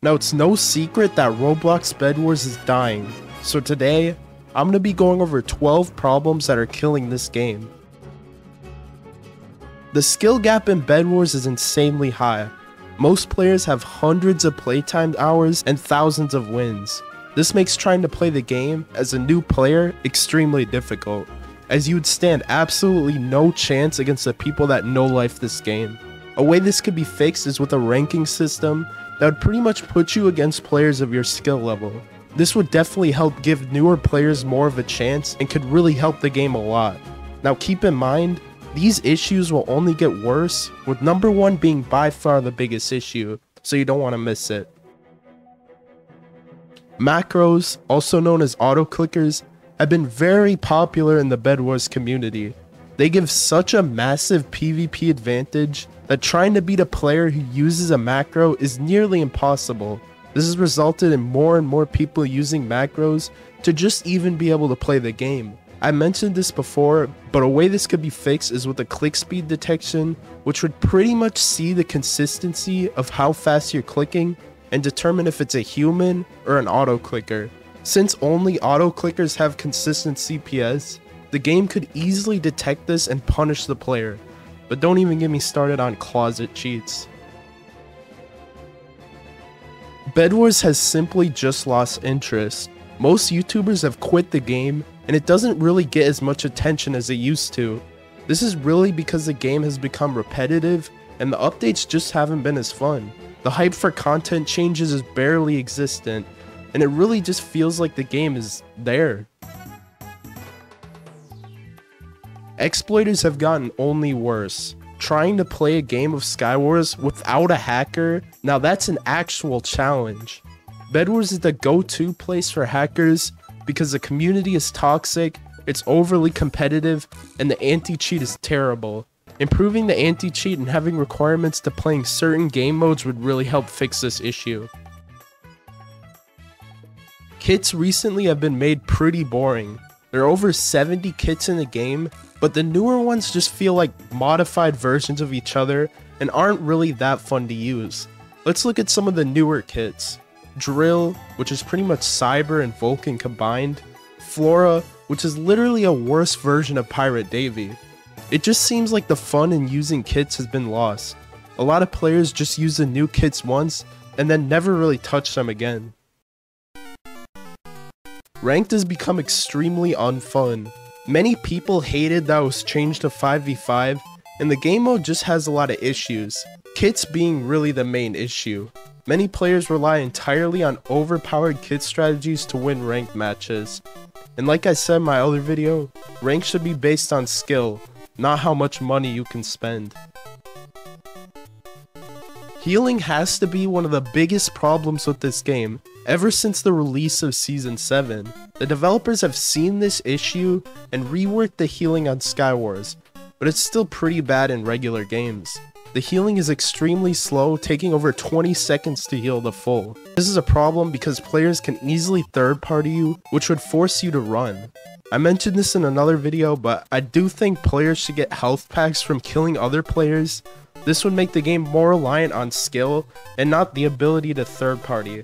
Now, it's no secret that Roblox Bed Wars is dying, so today, I'm going to be going over 12 problems that are killing this game. The skill gap in Bed Wars is insanely high. Most players have hundreds of playtime hours and thousands of wins. This makes trying to play the game as a new player extremely difficult, as you would stand absolutely no chance against the people that no-life this game. A way this could be fixed is with a ranking system that would pretty much put you against players of your skill level. This would definitely help give newer players more of a chance and could really help the game a lot. Now keep in mind, these issues will only get worse, with number 1 being by far the biggest issue, so you don't want to miss it. Macros, also known as auto-clickers, have been very popular in the Bed Wars community. They give such a massive PvP advantage that trying to beat a player who uses a macro is nearly impossible. This has resulted in more and more people using macros to just even be able to play the game. I mentioned this before, but a way this could be fixed is with a click speed detection, which would pretty much see the consistency of how fast you're clicking and determine if it's a human or an auto clicker. Since only auto clickers have consistent CPS, the game could easily detect this and punish the player. But don't even get me started on closet cheats. Bed Wars has simply just lost interest. Most YouTubers have quit the game, and it doesn't really get as much attention as it used to. This is really because the game has become repetitive, and the updates just haven't been as fun. The hype for content changes is barely existent, and it really just feels like the game is there. Exploiters have gotten only worse. Trying to play a game of Skywars without a hacker, now that's an actual challenge. Bed Wars is the go-to place for hackers because the community is toxic, it's overly competitive, and the anti-cheat is terrible. Improving the anti-cheat and having requirements to playing certain game modes would really help fix this issue. Kits recently have been made pretty boring. There are over 70 kits in the game, but the newer ones just feel like modified versions of each other and aren't really that fun to use. Let's look at some of the newer kits. Drill, which is pretty much Cyber and Vulcan combined. Flora, which is literally a worse version of Pirate Davy. It just seems like the fun in using kits has been lost. A lot of players just use the new kits once and then never really touch them again. Ranked has become extremely unfun. Many people hated that it was changed to 5v5, and the game mode just has a lot of issues, kits being really the main issue. Many players rely entirely on overpowered kit strategies to win ranked matches. And like I said in my other video, rank should be based on skill, not how much money you can spend. Healing has to be one of the biggest problems with this game. Ever since the release of Season 7, the developers have seen this issue and reworked the healing on Skywars, but it's still pretty bad in regular games. The healing is extremely slow, taking over 20 seconds to heal the full. This is a problem because players can easily third-party you, which would force you to run. I mentioned this in another video, but I do think players should get health packs from killing other players. This would make the game more reliant on skill and not the ability to third-party.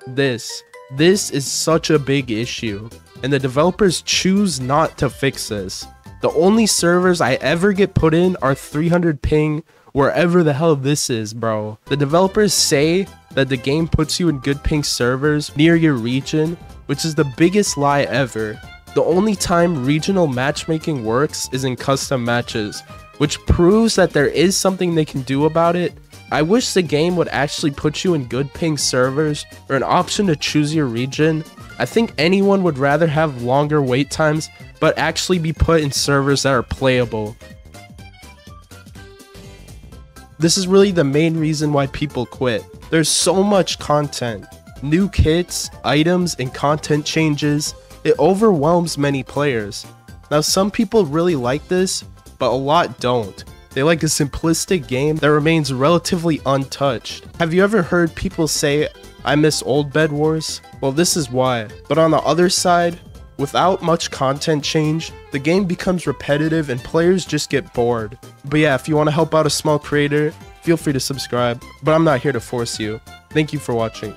This is such a big issue, and the developers choose not to fix this. The only servers I ever get put in are 300 ping, wherever the hell this is, bro. The developers say that the game puts you in good ping servers near your region, which is the biggest lie ever. The only time regional matchmaking works is in custom matches, which proves that there is something they can do about it. I wish the game would actually put you in good ping servers or an option to choose your region. I think anyone would rather have longer wait times, but actually be put in servers that are playable. This is really the main reason why people quit. There's so much content, new kits, items, and content changes. It overwhelms many players. Now some people really like this, but a lot don't. They like a simplistic game that remains relatively untouched. Have you ever heard people say, "I miss old Bed Wars"? Well, this is why. But on the other side, without much content change, the game becomes repetitive and players just get bored. But yeah, if you want to help out a small creator, feel free to subscribe, but I'm not here to force you. Thank you for watching.